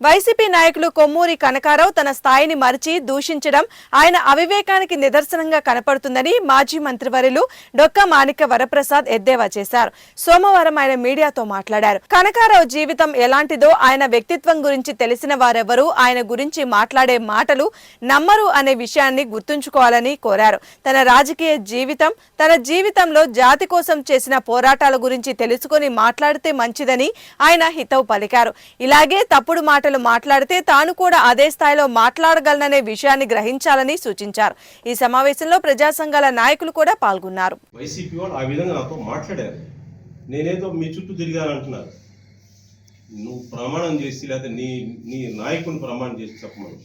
YCP నాయకులు కొమ్మూరి కనకారావు తన స్థాయిని మరిచి దూషించడం ఆయన అవివేకానికి నిదర్శనంగా కనపడుతుందని మాజీ మంత్రివర్యులు డొక్కా మాణిక్య వరప్రసాద్ ఎద్దేవా చేశారు. సోమవారం ఆయన మీడియాతో మాట్లాడారు. కనకారావు జీవితం ఎలాంటిదో, ఆయన వ్యక్తిత్వం గురించి తెలిసిన వారెవరూ ఆయన గురించి మాట్లాడే మాటలు నమ్మరు అనే విషయాన్ని గుర్తుంచుకోవాలని కోరారు. తన రాజకీయ జీవితం, తన జీవితంలో జాతి కోసం చేసిన పోరాటాల గురించి తెలుసుకొని మాట్లాడితే మంచిదని ఆయన హితవు పలికారు. ఇలాగే తప్పుడు మాటలు మాట్లాడితే తాను కూడా అదే స్థాయిలో మాట్లాడగలననే విషయాన్ని గ్రహించాలని సూచించారు. ఈ సమావేశంలో ప్రజా సంఘాల నాయకులు కూడా పాల్గొన్నారు. వైసీపీ వాళ్ళు ఆ విధంగా నాతో మాట్లాడారు. నేనేదో మీ చుట్టూ తిరిగానంటున్నారు. నువ్వు ప్రమాణం చేసి లేకపోతే నీ నాయకుని ప్రమాణం చేసి చెప్పమను.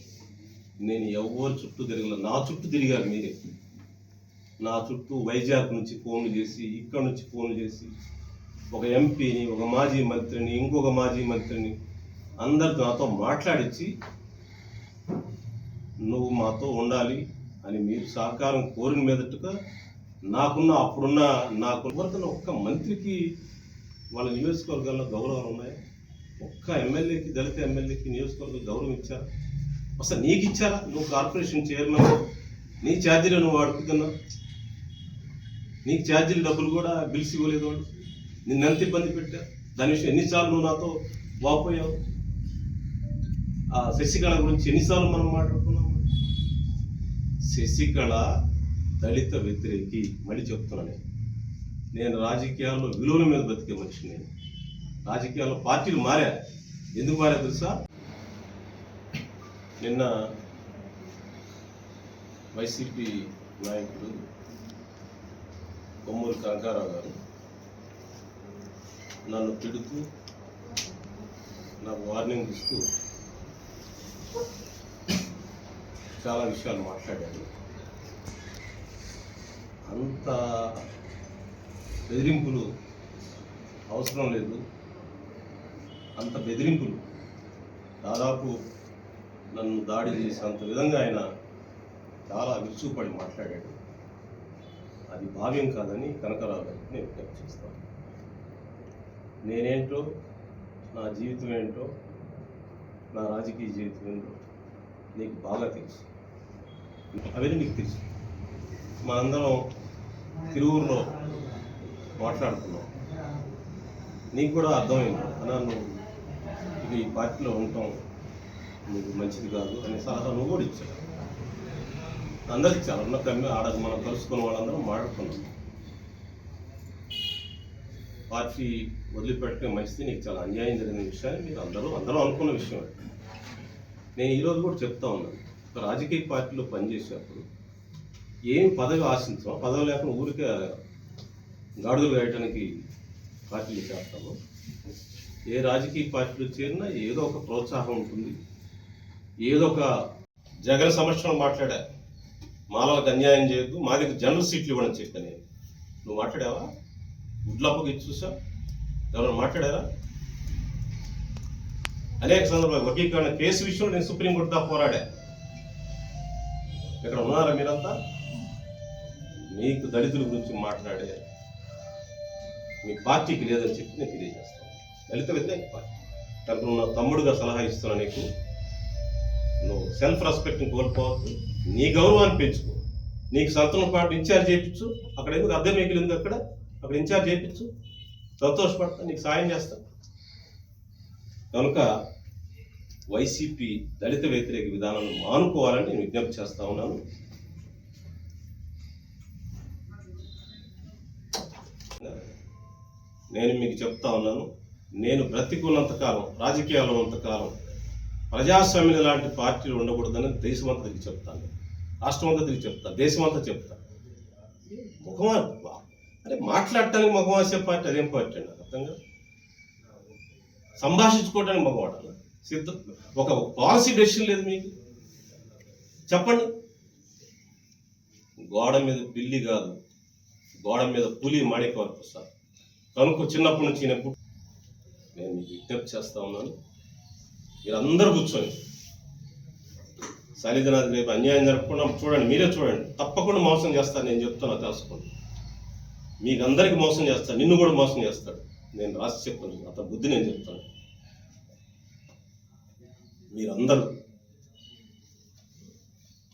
నేను ఎవరి చుట్టూ తిరగలేదు, నా చుట్టూ తిరిగారు మీరే. నా చుట్టూ వైజాగ్ నుంచి ఫోన్లు చేసి, ఇక్కడ నుంచి ఫోన్లు చేసి, ఒక ఎంపీని, ఒక మాజీ మంత్రిని, ఇంకొక మాజీ మంత్రిని అందరితో నాతో మాట్లాడించి నువ్వు మాతో ఉండాలి అని మీరు సహకారం కోరిన మీదట్టుగా అప్పుడున్న నాకు ఒక్క మంత్రికి వాళ్ళ నియోజకవర్గాల్లో గౌరవాలు ఉన్నాయి. ఒక్క ఎమ్మెల్యేకి, దళిత ఎమ్మెల్యేకి నియోజకవర్గ గౌరవం ఇచ్చారా? అసలు నీకు ఇచ్చారా? నువ్వు కార్పొరేషన్ చైర్మన్, నీ ఛార్జీలు నువ్వు అడుగుతున్నావు. నీకు ఛార్జీలు డబ్బులు కూడా బిల్స్ ఇవ్వలేదు వాళ్ళు. నిన్నెంత ఇబ్బంది పెట్టా. దాని విషయం ఎన్నిసార్లు నువ్వు నాతో వాపోయావు. ఆ శశికళ గురించి ఎన్నిసార్లు మనం మాట్లాడుకున్నాము. శశికళ దళిత వ్యతిరేకి. మళ్ళీ చెప్తున్నాను, నేను రాజకీయాల్లో విలువల మీద బతికే మనిషి. నేను రాజకీయాల్లో పార్టీలు మారా. ఎందుకు మారా తెలుసా? నిన్న వైసీపీ నాయకుడు కొమ్మూరి కనకారావు గారు నన్ను తిడుతూ, నాకు వార్నింగ్ ఇస్తూ చాలా విషయాలు మాట్లాడాడు. అంత బెదిరింపులు అవసరం లేదు. అంత బెదిరింపులు దాదాపు నన్ను దాడి చేసేంత విధంగా ఆయన చాలా విరుచుకుపడి మాట్లాడాడు. అది భావ్యం కాదని కనకారావు గారికి నేను విజ్ఞప్తి చేస్తాను. నేనేంటో, నా జీవితం ఏంటో, నా రాజకీయ జీవితం ఏంటో నీకు బాగా తెలుసు. అవన్నీ నీకు తెలుసు. మనందరం తిరువురులో మాట్లాడుకున్నాం. నీకు కూడా అర్థమైంది అన్నా, నువ్వు ఇది ఈ పార్టీలో ఉంటాం నీకు మంచిది కాదు అనే సలహా నువ్వు కూడా ఇచ్చావు. అందరికి ఇచ్చాను. ఉన్న కమ్మి ఆడ మనం కలుసుకున్న వాళ్ళందరం మాట్లాడుకున్నాం. పార్టీ వదిలిపెట్టడం మంచిది, నీకు చాలా అన్యాయం జరిగిన విషయాన్ని మీరు అందరూ అనుకున్న విషయం. నేను ఈరోజు కూడా చెప్తా ఉన్నాను, ఒక రాజకీయ పార్టీలో పనిచేసేటప్పుడు ఏం పదవి ఆశించాం, పదవి లేకుండా ఊరికే గాడుదలు వేయడానికి పార్టీలు చేస్తాము. ఏ రాజకీయ పార్టీలో చేరినా ఏదో ఒక ప్రోత్సాహం ఉంటుంది. ఏదో ఒక జగన్ సమస్యను మాట్లాడా, మాలలకు అన్యాయం చేయొద్దు, మా దగ్గర జనరల్ సీట్లు ఇవ్వడం చెప్పాను. నేను నువ్వు మాట్లాడావా? గుడ్లప్పకి ఇచ్చి చూసా? ఎవరైనా మాట్లాడారా? అనేక సందర్భాలు వర్గీకరణ కేసు విషయంలో నేను సుప్రీంకోర్టు దాకా పోరాడా. ఇక్కడ ఉన్నారా మీరంతా? మీకు దళితుల గురించి మాట్లాడే మీ పార్టీకి లేదని చెప్పి నేను తెలియజేస్తాను. దళిత వ్యతిరేక పార్టీ కనుక నువ్వు నా తమ్ముడుగా సలహా ఇస్తున్నా. నువ్వు సెల్ఫ్ రెస్పెక్ట్ని కోల్పోవద్దు, నీ గౌరవాన్ని పెంచుకో. నీకు సంతనం పాటు ఇన్ఛార్జ్ చేయించు. అక్కడ ఎందుకు అద్దె మేకలు ఎందుకు అక్కడ ఇన్ఛార్జ్ చేయించు. సంతోషపడతా, నీకు సాయం చేస్తా. కనుక వైసీపీ దళిత వ్యతిరేక విధానాన్ని మానుకోవాలని నేను విజ్ఞప్తి చేస్తా ఉన్నాను. నేను మీకు చెప్తా ఉన్నాను, నేను బ్రతికున్నంతకాలం, రాజకీయాల్లో ఉన్నంతకాలం ప్రజాస్వామ్యం లాంటి పార్టీలు ఉండకూడదని దేశమంతా తిరిగి చెప్తాను, రాష్ట్రం అంతా తిరిగి చెప్తాను, దేశమంతా చెప్తాను. ముఖమా అరే మాట్లాడటానికి మగం వేసే పార్టీ అదేం పార్టీ అండి? అర్థంగా సంభాషించుకోవడానికి మగవాడాలి. ఒక పాలసీ డెసిషన్ లేదు మీకు? చెప్పండి. గోడ మీద పిల్లి కాదు, గోడ మీద పులి మాణిక్య వరప్రసాద్. కనుక చిన్నప్పటి నుంచి నేను మీకు విజ్ఞప్తి చేస్తా ఉన్నాను, మీరందరూ కూర్చొని శైలజనాథ్ రేపు అన్యాయం జరగకుండా చూడండి, మీరే చూడండి. తప్పకుండా మోసం చేస్తాను, నేను చెప్తాను, తెలుసుకోండి. మీకు అందరికీ మోసం చేస్తాడు, నిన్ను కూడా మోసం చేస్తాడు. నేను రాసి చెప్తాను, అతని బుద్ధి నేను చెప్తాను. మీరందరూ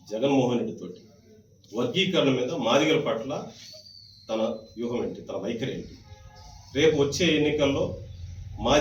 జగన్మోహన్ రెడ్డి తోటి వర్గీకరణ మీద మాదిగల పట్ల తన వ్యూహం ఏంటి, తన వైఖరి ఏంటి, రేపు వచ్చే ఎన్నికల్లో